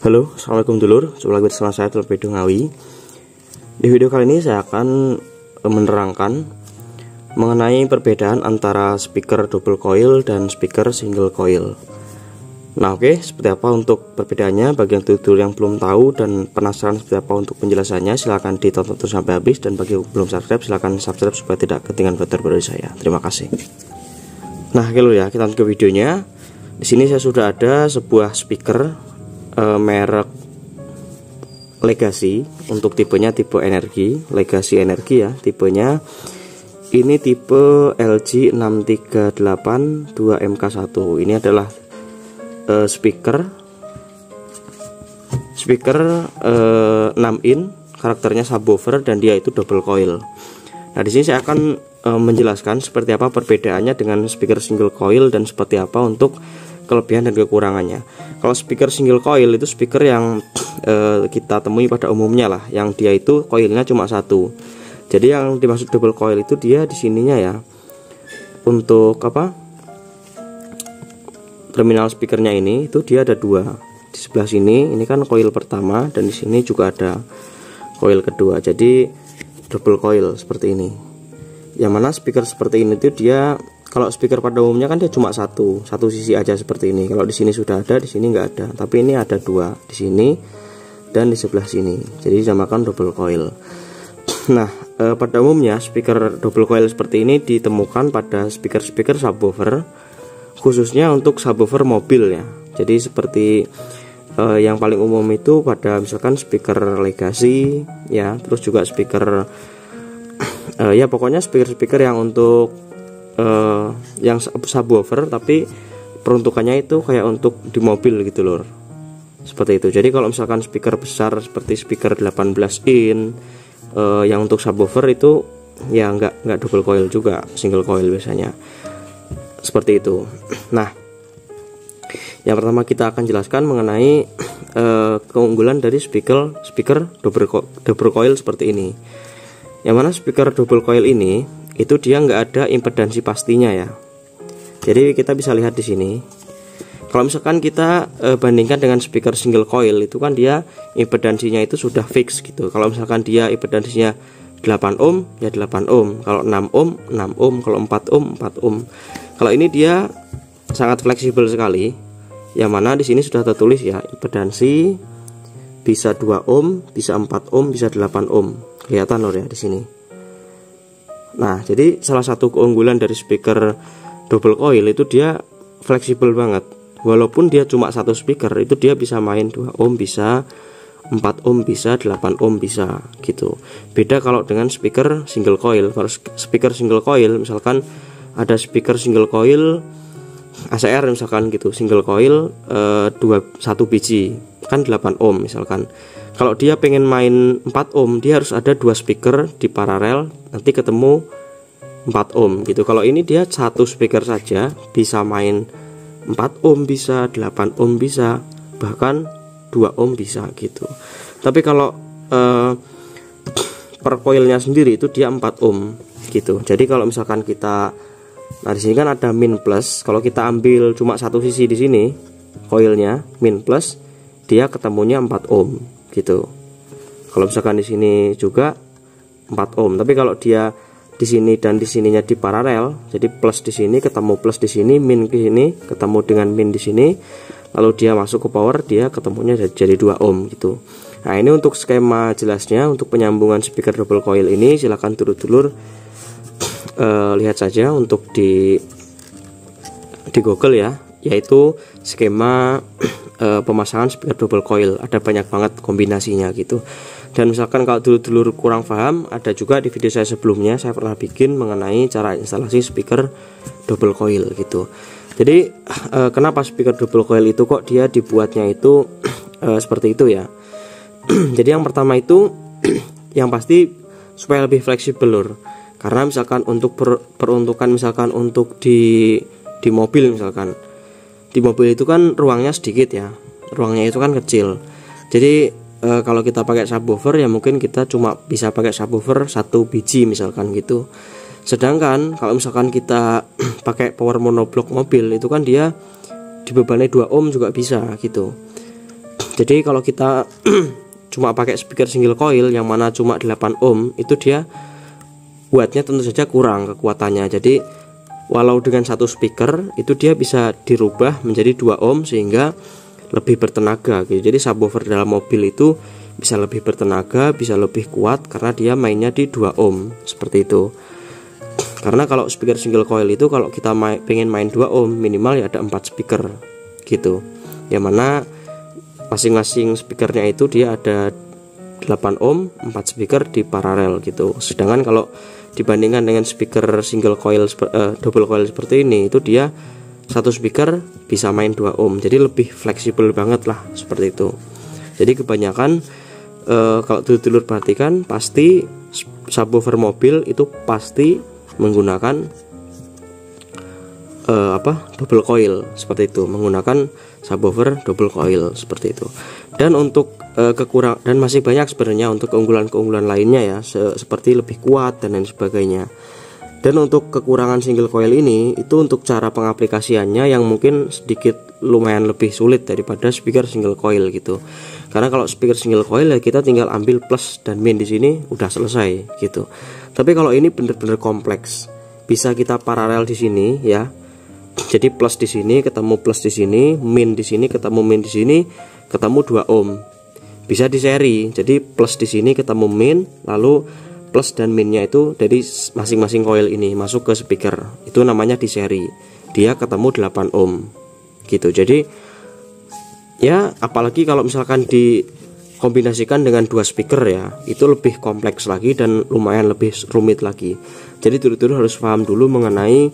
Halo, assalamualaikum dulur. Jumpa lagi bersama saya Torpedo Ngawi. Di video kali ini saya akan menerangkan mengenai perbedaan antara speaker double coil dan speaker single coil. Nah, oke, seperti apa untuk perbedaannya? Bagi yang dulur yang belum tahu dan penasaran seperti apa untuk penjelasannya, silahkan ditonton terus sampai habis. Dan bagi yang belum subscribe, silahkan subscribe supaya tidak ketinggalan video terbaru dari saya. Terima kasih. Nah, oke ya, kita lanjut ke videonya. Di sini saya sudah ada sebuah speaker merek Legacy, untuk tipenya tipe energi, Legacy energi ya tipenya. Ini tipe LG 638 2MK1. Ini adalah speaker 6 in, karakternya subwoofer dan dia itu double coil. Nah, di sini saya akan menjelaskan seperti apa perbedaannya dengan speaker single coil dan seperti apa untuk kelebihan dan kekurangannya. Kalau speaker single coil itu speaker yang kita temui pada umumnya lah, yang dia itu coilnya cuma satu. Jadi yang dimaksud double coil itu dia di sininya ya, untuk apa? Terminal speakernya ini itu dia ada dua. Di sebelah sini ini kan coil pertama dan di sini juga ada coil kedua. Jadi double coil seperti ini. Yang mana speaker seperti ini tuh dia, kalau speaker pada umumnya kan dia cuma satu sisi aja seperti ini. Kalau di sini sudah ada, di sini nggak ada. Tapi ini ada dua, di sini dan di sebelah sini. Jadi dinamakan double coil. Nah, pada umumnya speaker double coil seperti ini ditemukan pada speaker-speaker subwoofer, khususnya untuk subwoofer mobil ya. Jadi seperti yang paling umum itu pada misalkan speaker Legacy ya, terus juga speaker ya pokoknya speaker-speaker yang untuk yang subwoofer tapi peruntukannya itu kayak untuk di mobil gitu loh, seperti itu. Jadi kalau misalkan speaker besar seperti speaker 18 in yang untuk subwoofer itu ya nggak double coil juga, single coil biasanya, seperti itu. Nah, yang pertama kita akan jelaskan mengenai keunggulan dari speaker double coil seperti ini. Yang mana speaker double coil ini itu dia nggak ada impedansi pastinya ya. Jadi kita bisa lihat di sini. Kalau misalkan kita bandingkan dengan speaker single coil itu kan dia impedansinya itu sudah fix gitu. Kalau misalkan dia impedansinya 8 ohm ya 8 ohm, kalau 6 ohm 6 ohm, kalau 4 ohm 4 ohm. Kalau ini dia sangat fleksibel sekali. Yang mana di sini sudah tertulis ya, impedansi bisa 2 ohm, bisa 4 ohm, bisa 8 ohm. Kelihatan loh ya di sini. Nah, jadi salah satu keunggulan dari speaker double coil itu dia fleksibel banget. Walaupun dia cuma satu speaker, itu dia bisa main 2 ohm bisa, 4 ohm bisa, 8 ohm bisa gitu. Beda kalau dengan speaker single coil. Kalau speaker single coil misalkan ada speaker single coil ACR misalkan gitu, single coil 1 biji kan 8 ohm misalkan. Kalau dia pengen main 4 ohm, dia harus ada 2 speaker di paralel, nanti ketemu 4 ohm gitu. Kalau ini dia satu speaker saja bisa main 4 ohm bisa, 8 ohm bisa, bahkan 2 ohm bisa gitu. Tapi kalau per coilnya sendiri itu dia 4 ohm gitu. Jadi kalau misalkan kita, nah di sini kan ada min plus, kalau kita ambil cuma satu sisi di sini coilnya min plus, dia ketemunya 4 ohm gitu. Kalau misalkan di sini juga 4 ohm, tapi kalau dia di sini dan di sininya di paralel, jadi plus di sini ketemu plus di sini, min ke sini ketemu dengan min di sini, lalu dia masuk ke power, dia ketemunya jadi 2 ohm gitu. Nah, ini untuk skema jelasnya untuk penyambungan speaker double coil ini, silahkan dulur-dulur lihat saja untuk di Google ya, yaitu skema pemasangan speaker double coil. Ada banyak banget kombinasinya gitu. Dan misalkan kalau dulur-dulur kurang paham, ada juga di video saya sebelumnya saya pernah bikin mengenai cara instalasi speaker double coil gitu. Jadi kenapa speaker double coil itu kok dia dibuatnya itu seperti itu ya. Jadi yang pertama itu yang pasti supaya lebih fleksibel lur. Karena misalkan untuk peruntukan misalkan untuk di mobil misalkan. Di mobil itu kan ruangnya sedikit ya, ruangnya itu kan kecil. Jadi kalau kita pakai subwoofer ya mungkin kita cuma bisa pakai subwoofer 1 biji misalkan gitu. Sedangkan kalau misalkan kita pakai power monoblock mobil itu kan dia dibebani 2 ohm juga bisa gitu. Jadi kalau kita cuma pakai speaker single coil yang mana cuma 8 ohm, itu dia wattnya tentu saja kurang kekuatannya. Jadi walau dengan satu speaker itu dia bisa dirubah menjadi 2 ohm sehingga lebih bertenaga gitu. Jadi subwoofer dalam mobil itu bisa lebih bertenaga, bisa lebih kuat karena dia mainnya di 2 ohm seperti itu. Karena kalau speaker single coil itu kalau kita pengen main 2 ohm minimal ya ada 4 speaker gitu. Yang mana masing-masing speakernya itu dia ada 8 ohm, 4 speaker di paralel gitu. Sedangkan kalau dibandingkan dengan speaker single coil double coil seperti ini, itu dia satu speaker bisa main 2 ohm. Jadi lebih fleksibel banget lah seperti itu. Jadi kebanyakan kalau dulur-dulur perhatikan, pasti subwoofer mobil itu pasti menggunakan double coil seperti itu, menggunakan subwoofer double coil seperti itu. Dan untuk kekurangan, dan masih banyak sebenarnya untuk keunggulan-keunggulan lainnya ya, seperti lebih kuat dan lain sebagainya. Dan untuk kekurangan single coil ini itu untuk cara pengaplikasiannya yang mungkin sedikit lumayan lebih sulit daripada speaker single coil gitu. Karena kalau speaker single coil ya kita tinggal ambil plus dan min di sini udah selesai gitu. Tapi kalau ini bener-bener kompleks, bisa kita paralel di sini ya. Jadi plus di sini ketemu plus di sini, min di sini ketemu min di sini, ketemu 2 ohm. Bisa di seri. Jadi plus di sini ketemu min, lalu plus dan minnya itu dari masing-masing coil ini masuk ke speaker. Itu namanya di seri. Dia ketemu 8 ohm. Gitu. Jadi ya apalagi kalau misalkan dikombinasikan dengan 2 speaker ya, itu lebih kompleks lagi dan lumayan lebih rumit lagi. Jadi dulu harus paham dulu mengenai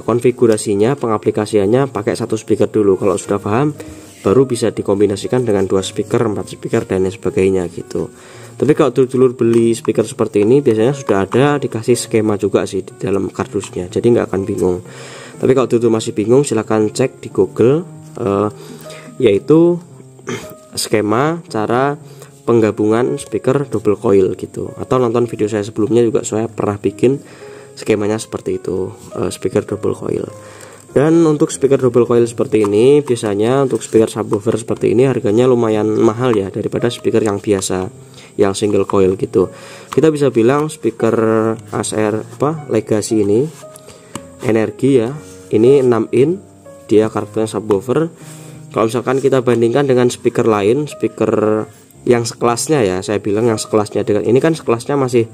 konfigurasinya, pengaplikasiannya pakai satu speaker dulu. Kalau sudah paham baru bisa dikombinasikan dengan 2 speaker, 4 speaker dan lain sebagainya gitu. Tapi kalau dulur beli speaker seperti ini biasanya sudah ada dikasih skema juga sih di dalam kardusnya, jadi nggak akan bingung. Tapi kalau dulur masih bingung silahkan cek di Google, yaitu skema cara penggabungan speaker double coil gitu. Atau nonton video saya sebelumnya juga saya pernah bikin skemanya seperti itu, speaker double coil. Dan untuk speaker double coil seperti ini biasanya untuk speaker subwoofer seperti ini harganya lumayan mahal ya daripada speaker yang biasa, yang single coil gitu. Kita bisa bilang speaker ACR Legacy ini energi ya, ini 6 in, dia karakternya subwoofer. Kalau misalkan kita bandingkan dengan speaker lain, speaker yang sekelasnya ya, saya bilang yang sekelasnya dengan ini kan sekelasnya masih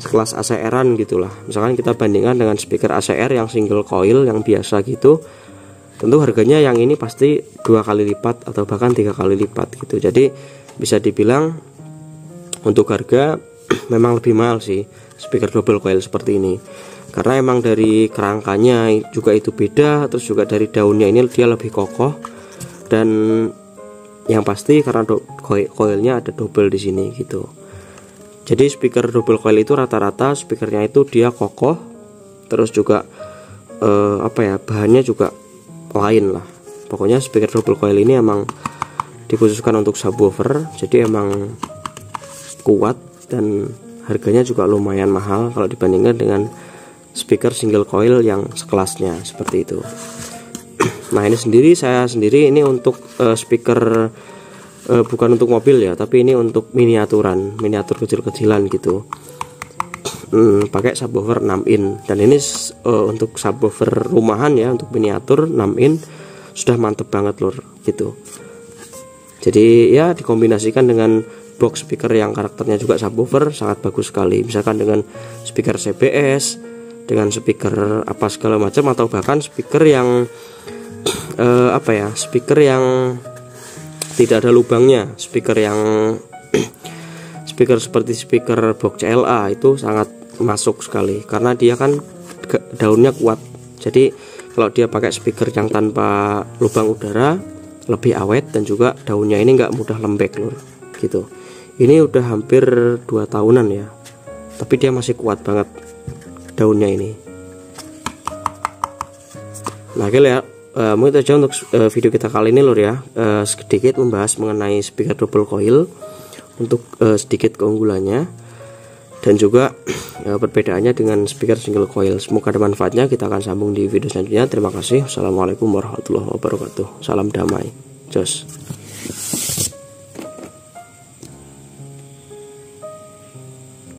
sekelas ACR-an gitulah. Misalkan kita bandingkan dengan speaker ACR yang single coil yang biasa gitu, tentu harganya yang ini pasti 2 kali lipat atau bahkan 3 kali lipat gitu. Jadi bisa dibilang untuk harga memang lebih mahal sih speaker double coil seperti ini, karena emang dari kerangkanya juga itu beda, terus juga dari daunnya ini dia lebih kokoh, dan yang pasti karena coilnya ada double di sini gitu. Jadi speaker double coil itu rata-rata speakernya itu dia kokoh, terus juga bahannya juga lain lah. Pokoknya speaker double coil ini emang dikhususkan untuk subwoofer, jadi emang kuat dan harganya juga lumayan mahal kalau dibandingkan dengan speaker single coil yang sekelasnya seperti itu. Nah ini saya sendiri ini untuk speaker bukan untuk mobil ya, tapi ini untuk miniatur kecil-kecilan gitu. Pakai subwoofer 6 in, dan ini untuk subwoofer rumahan ya, untuk miniatur 6 in sudah mantep banget lur gitu. Jadi ya dikombinasikan dengan box speaker yang karakternya juga subwoofer sangat bagus sekali. Misalkan dengan speaker CBS, dengan speaker apa segala macam, atau bahkan speaker yang speaker yang tidak ada lubangnya, speaker yang speaker seperti speaker box CLA itu sangat masuk sekali karena dia kan daunnya kuat. Jadi kalau dia pakai speaker yang tanpa lubang udara lebih awet, dan juga daunnya ini nggak mudah lembek lur gitu. Ini udah hampir 2 tahunan ya, tapi dia masih kuat banget daunnya ini. Nah ya, mungkin aja untuk video kita kali ini lur ya, sedikit membahas mengenai speaker double coil untuk sedikit keunggulannya. dan juga perbedaannya dengan speaker single coil. Semoga ada manfaatnya. Kita akan sambung di video selanjutnya. Terima kasih. Assalamualaikum warahmatullahi wabarakatuh. Salam damai. Jos.